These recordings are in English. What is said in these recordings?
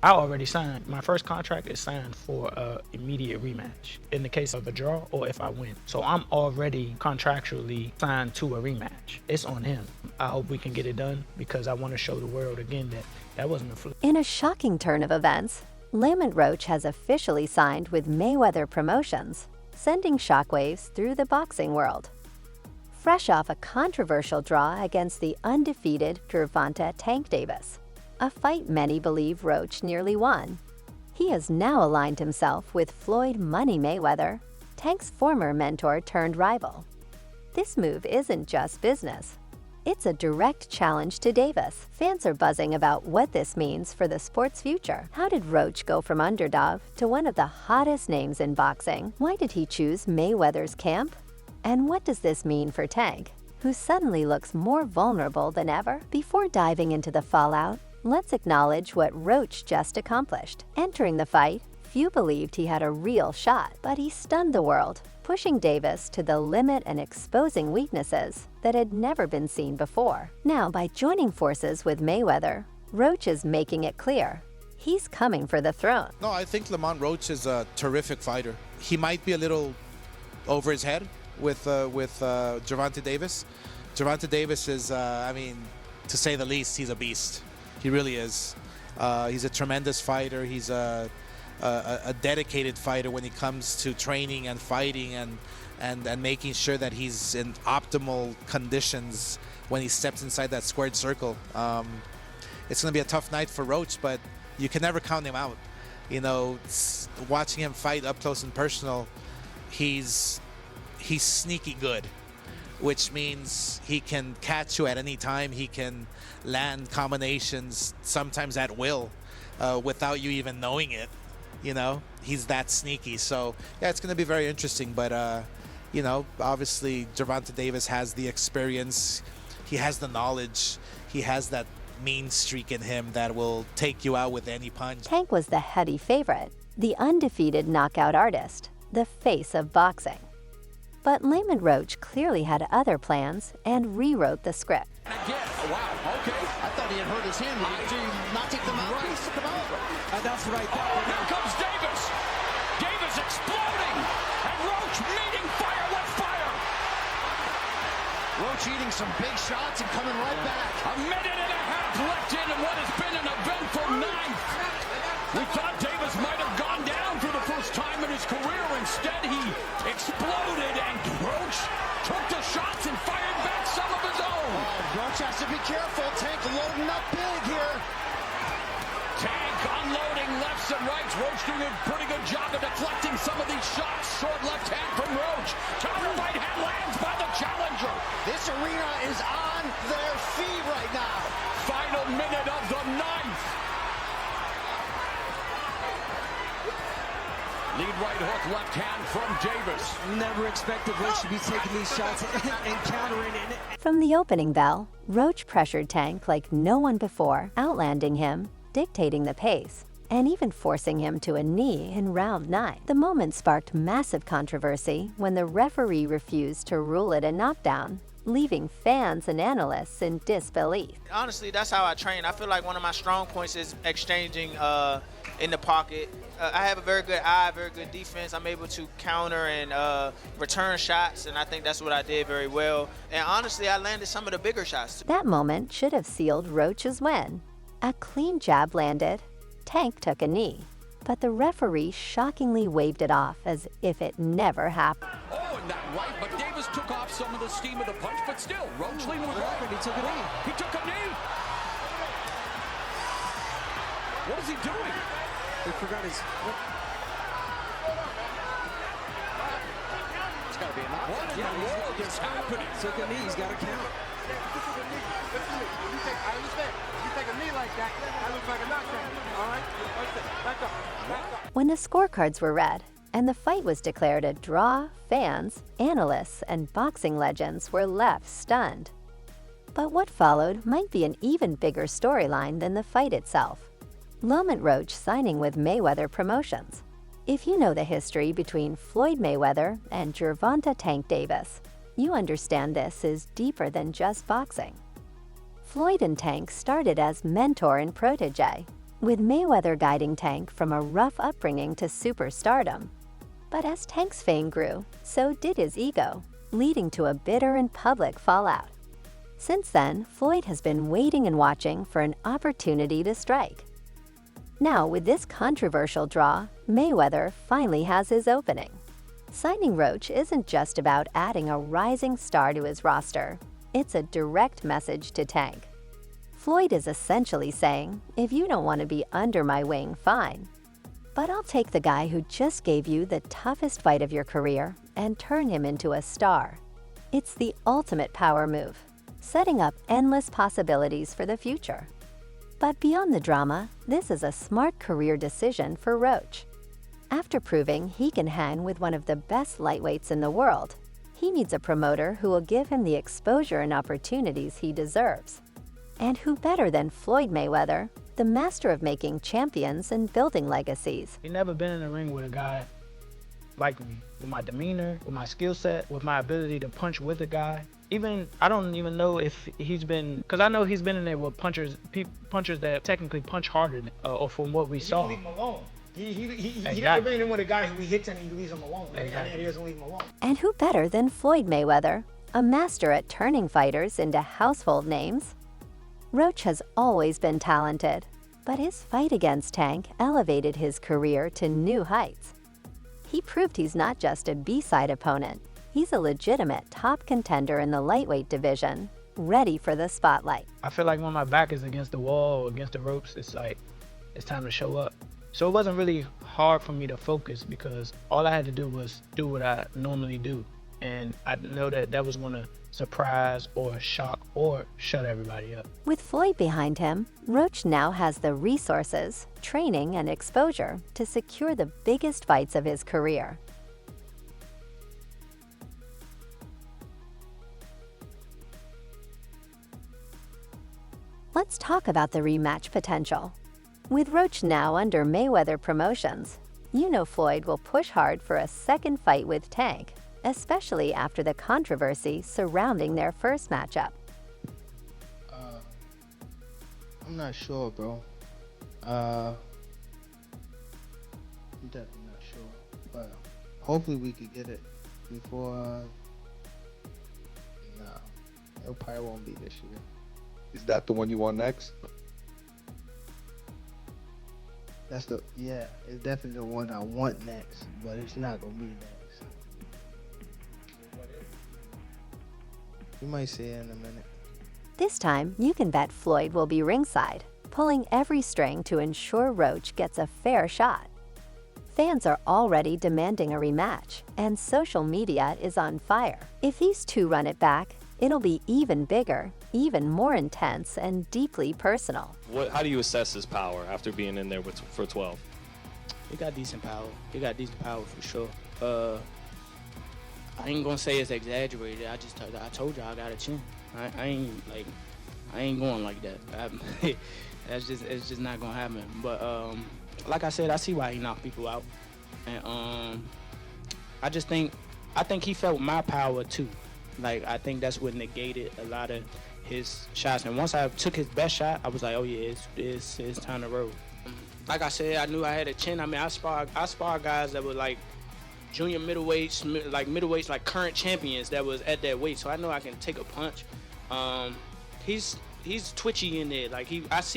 I already signed. My first contract is signed for a immediate rematch in the case of a draw or if I win. So I'm already contractually signed to a rematch. It's on him. I hope we can get it done because I want to show the world again that that wasn't a fluke. In a shocking turn of events, Lamont Roach has officially signed with Mayweather Promotions, sending shockwaves through the boxing world. Fresh off a controversial draw against the undefeated Gervonta Tank Davis, a fight many believe Roach nearly won, he has now aligned himself with Floyd Money Mayweather, Tank's former mentor turned rival. This move isn't just business. It's a direct challenge to Davis. Fans are buzzing about what this means for the sport's future. How did Roach go from underdog to one of the hottest names in boxing? Why did he choose Mayweather's camp? And what does this mean for Tank, who suddenly looks more vulnerable than ever? Before diving into the fallout, let's acknowledge what Roach just accomplished. Entering the fight, few believed he had a real shot, but he stunned the world, pushing Davis to the limit and exposing weaknesses that had never been seen before. Now, by joining forces with Mayweather, Roach is making it clear he's coming for the throne. No, I think Lamont Roach is a terrific fighter. He might be a little over his head with Gervonta Davis. Gervonta Davis is, I mean, to say the least, he's a beast. He really is. He's a tremendous fighter. He's a dedicated fighter when it comes to training and fighting and making sure that he's in optimal conditions when he steps inside that squared circle. It's going to be a tough night for Roach, but you can never count him out. You know, watching him fight up close and personal, he's sneaky good, which means he can catch you at any time. He can land combinations sometimes at will without you even knowing it. You know, he's that sneaky. So yeah, it's going to be very interesting. But you know, obviously Gervonta Davis has the experience, he has the knowledge, he has that mean streak in him that will take you out with any punch. Tank was the heavy favorite, the undefeated knockout artist, the face of boxing. But Lamont Roach clearly had other plans and rewrote the script. Again, oh, wow, okay. I thought he had hurt his hand. Did you not take the mouthpiece? That's right. Oh, here comes Davis. Davis exploding. And Roach meeting fire with fire. Roach eating some big shots and coming right back. A minute and a half left in what has been an eventful ninth. We thought Davis might have gone down for the first time in his career. Instead, he exploded, and Roach took the shots and fired back some of his own. Roach has to be careful. Tank loading up big here. Tank unloading lefts and rights. Roach doing a pretty good job of deflecting some of these shots. Short left hand from Roach. Counter right hand lands by the challenger. This arena is on their feet right now. Final minute of the ninth. Lead right hook, left hand from Davis. Never expected Roach to be taking these shots and countering it. From the opening bell, Roach pressured Tank like no one before, outlanding him, dictating the pace, and even forcing him to a knee in round 9. The moment sparked massive controversy when the referee refused to rule it a knockdown, leaving fans and analysts in disbelief. Honestly, that's how I train. I feel like one of my strong points is exchanging in the pocket. I have a very good eye, very good defense. I'm able to counter and return shots, and I think that's what I did very well. And honestly, I landed some of the bigger shots. That moment should have sealed Roach's win. A clean jab landed, Tank took a knee, but the referee shockingly waved it off as if it never happened. Oh, and that right, but Davis took off some of the steam of the punch, but still, Roach leaned with it. He took a knee. He took a knee. What is he doing? He forgot his... It's got to be a knock. What in the world is happening? Took a knee. He's got to count. You take a knee like that, that looks like a knockdown. All right? Back up. When the scorecards were read and the fight was declared a draw, fans, analysts, and boxing legends were left stunned. But what followed might be an even bigger storyline than the fight itself. Lamont Roach signing with Mayweather Promotions. If you know the history between Floyd Mayweather and Gervonta Tank Davis, you understand this is deeper than just boxing. Floyd and Tank started as mentor and protege, with Mayweather guiding Tank from a rough upbringing to superstardom. But as Tank's fame grew, so did his ego, leading to a bitter and public fallout. Since then, Floyd has been waiting and watching for an opportunity to strike. Now, with this controversial draw, Mayweather finally has his opening. Signing Roach isn't just about adding a rising star to his roster. It's a direct message to Tank. Floyd is essentially saying, if you don't want to be under my wing, fine. But I'll take the guy who just gave you the toughest fight of your career and turn him into a star. It's the ultimate power move, setting up endless possibilities for the future. But beyond the drama, this is a smart career decision for Roach. After proving he can hang with one of the best lightweights in the world, he needs a promoter who will give him the exposure and opportunities he deserves. And who better than Floyd Mayweather, the master of making champions and building legacies? He never been in the ring with a guy like me, with my demeanor, with my skill set, with my ability to punch with a guy. Even, I don't even know if he's been, because I know he's been in there with punchers that technically punch harder, or from what we saw. Leave him alone. He Exactly. never been in with a guy who he hits and he leaves him alone. Exactly. And he doesn't leave him alone. And who better than Floyd Mayweather, a master at turning fighters into household names? Roach has always been talented, but his fight against Tank elevated his career to new heights. He proved he's not just a B-side opponent, he's a legitimate top contender in the lightweight division, ready for the spotlight. I feel like when my back is against the wall or against the ropes, it's like, it's time to show up. So it wasn't really hard for me to focus because all I had to do was do what I normally do. And I know that that was gonna surprise or shock or shut everybody up. With Floyd behind him, Roach now has the resources, training, and exposure to secure the biggest fights of his career. Let's talk about the rematch potential. With Roach now under Mayweather Promotions, you know Floyd will push hard for a second fight with Tank, especially after the controversy surrounding their first matchup. I'm not sure, bro. I'm definitely not sure, but hopefully we could get it before. It probably won't be this year. Is that the one you want next? Yeah, it's definitely the one I want next, but it's not gonna be next. You might see it in a minute. This time, you can bet Floyd will be ringside, pulling every string to ensure Roach gets a fair shot. Fans are already demanding a rematch, and social media is on fire. If these two run it back, it'll be even bigger, even more intense, and deeply personal. How do you assess his power after being in there for 12? He got decent power. He got decent power for sure. I ain't gonna say it's exaggerated. I told you I got a chin. I ain't going like that. It's just not gonna happen. But like I said, I see why he knocked people out, and I think he felt my power too. Like, I think that's what negated a lot of his shots. And once I took his best shot, I was like, oh yeah, it's time to roll. Like I said, I knew I had a chin. I mean, I spar guys that were like junior middleweights, like current champions that was at that weight. So I know I can take a punch. He's twitchy in there. Like, I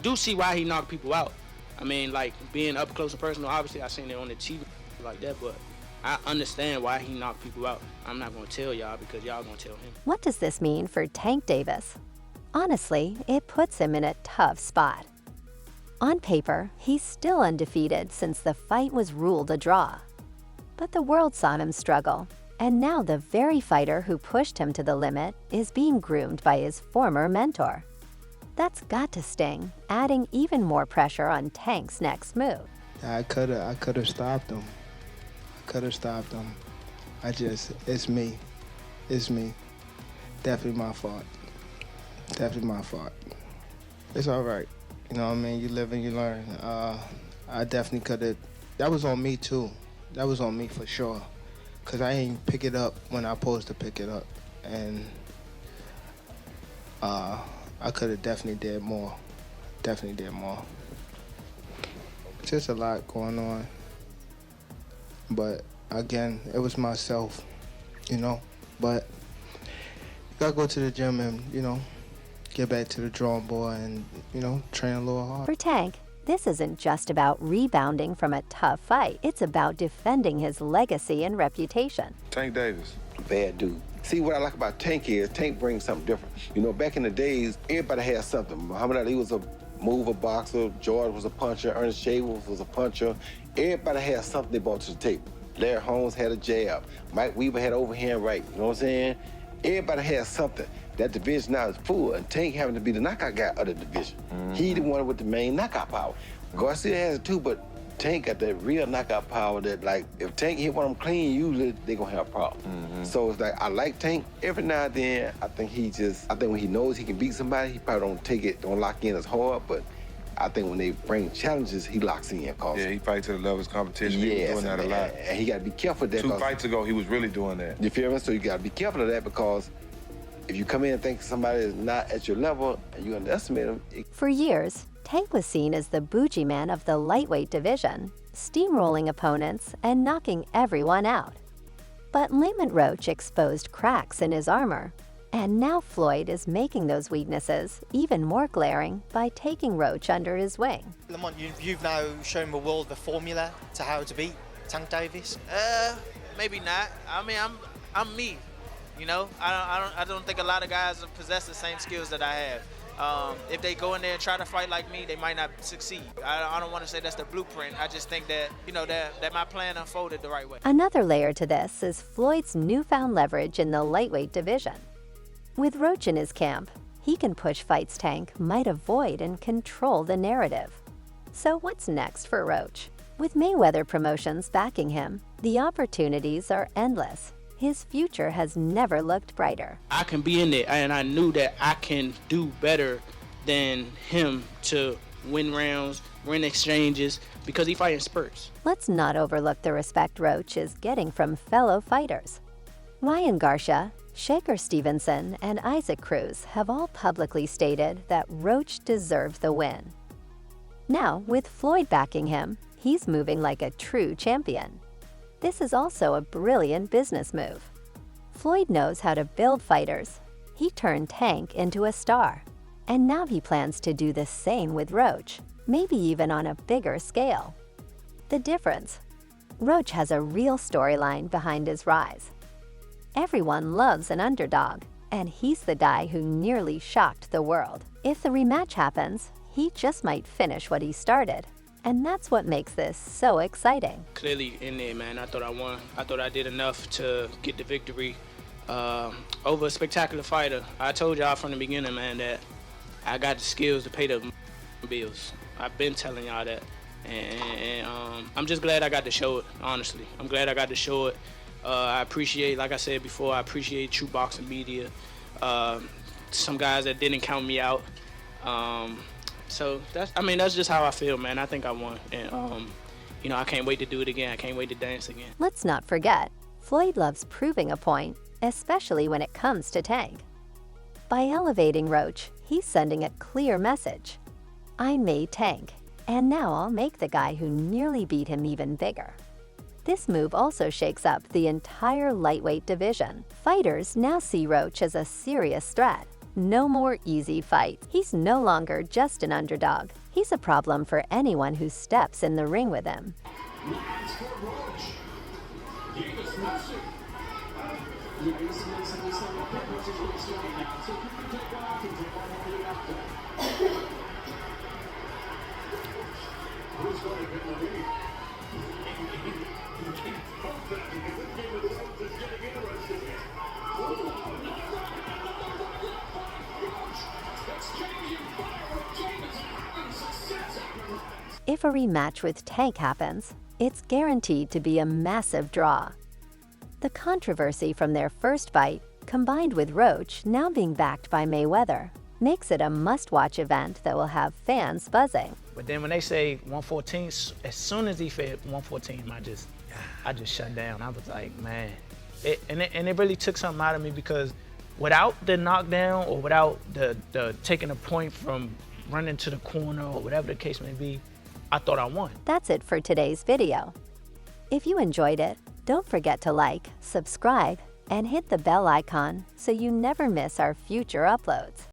do see why he knocked people out. I mean, like, being up close and personal, obviously I seen it on the TV like that, but I understand why he knocked people out. I'm not gonna tell y'all because y'all gonna tell him. What does this mean for Tank Davis? Honestly, it puts him in a tough spot. On paper, he's still undefeated since the fight was ruled a draw. But the world saw him struggle, and now the very fighter who pushed him to the limit is being groomed by his former mentor. That's got to sting, adding even more pressure on Tank's next move. I could have stopped him. It's me. Definitely my fault. It's all right. You know what I mean? You live and you learn. I definitely could have. That was on me too. That was on me for sure. Cause I ain't pick it up when I supposed to pick it up, and I could have definitely did more. just a lot going on. But again, it was myself, you know. But you gotta go to the gym and, you know, get back to the drawing board and, you know, train a little hard. For Tank, this isn't just about rebounding from a tough fight. It's about defending his legacy and reputation. Tank Davis. Bad dude. See, what I like about Tank is Tank brings something different. You know, back in the days, everybody had something. Muhammad Ali was a mover boxer, George was a puncher, Ernest Shaver was a puncher. Everybody had something they brought to the table. Larry Holmes had a jab. Mike Weaver had overhand right. You know what I'm saying? Everybody had something. That division now is full, and Tank having to be the knockout guy of the division. He the one with the main knockout power. Garcia has it too, but Tank got that real knockout power that, like, if Tank hit one of them clean, usually they gonna have a problem. So it's like, I like Tank. Every now and then, I think when he knows he can beat somebody, he probably don't lock in as hard, but I think when they bring challenges, he locks in. Yeah, he fights to the level of his competition. He was doing that a lot. And he gotta be careful of that. 2 fights ago, he was really doing that. You feel me? So you gotta be careful of that, because if you come in and think somebody is not at your level and you underestimate them. For years, Tank was seen as the bougie man of the lightweight division, steamrolling opponents and knocking everyone out. But Lamont Roach exposed cracks in his armor, and now Floyd is making those weaknesses even more glaring by taking Roach under his wing. Lamont, you've now shown the world the formula to how to beat Tank Davis. Maybe not. I mean, I'm me. You know, I don't think a lot of guys possess the same skills that I have. If they go in there and try to fight like me, they might not succeed. I don't want to say that's the blueprint. I just think that, you know, that my plan unfolded the right way. Another layer to this is Floyd's newfound leverage in the lightweight division. With Roach in his camp, he can push fights Tank might avoid and control the narrative. So what's next for Roach? With Mayweather Promotions backing him, the opportunities are endless. His future has never looked brighter. I can be in it, and I knew that I can do better than him to win rounds, win exchanges, because he fights in spurts. Let's not overlook the respect Roach is getting from fellow fighters. Ryan Garcia, Shaker Stevenson, and Isaac Cruz have all publicly stated that Roach deserved the win. Now, with Floyd backing him, he's moving like a true champion. This is also a brilliant business move. Floyd knows how to build fighters. He turned Tank into a star. And now he plans to do the same with Roach, maybe even on a bigger scale. The difference? Roach has a real storyline behind his rise. Everyone loves an underdog, and he's the guy who nearly shocked the world. If the rematch happens, he just might finish what he started. And that's what makes this so exciting. Clearly in there, man, I thought I won. I thought I did enough to get the victory over a spectacular fighter. I told y'all from the beginning, man, that I got the skills to pay the bills. I've been telling y'all that. And I'm just glad I got to show it, honestly. I'm glad I got to show it. I appreciate, like I said before, I appreciate true boxing media. Some guys that didn't count me out. So that's just how I feel, man. I think I won, and you know, I can't wait to do it again. I can't wait to dance again. Let's not forget, Floyd loves proving a point, especially when it comes to Tank. By elevating Roach, he's sending a clear message. I made Tank, and now I'll make the guy who nearly beat him even bigger. This move also shakes up the entire lightweight division. Fighters now see Roach as a serious threat. No more easy fights. He's no longer just an underdog. He's a problem for anyone who steps in the ring with him. If a rematch with Tank happens, it's guaranteed to be a massive draw. The controversy from their first fight, combined with Roach now being backed by Mayweather, makes it a must-watch event that will have fans buzzing. But then when they say 114, as soon as he fed 114, I just shut down. I was like, man. It really took something out of me, because without the knockdown or without the taking a point from running to the corner or whatever the case may be, I thought I won. That's it for today's video. If you enjoyed it, don't forget to like, subscribe, and hit the bell icon so you never miss our future uploads.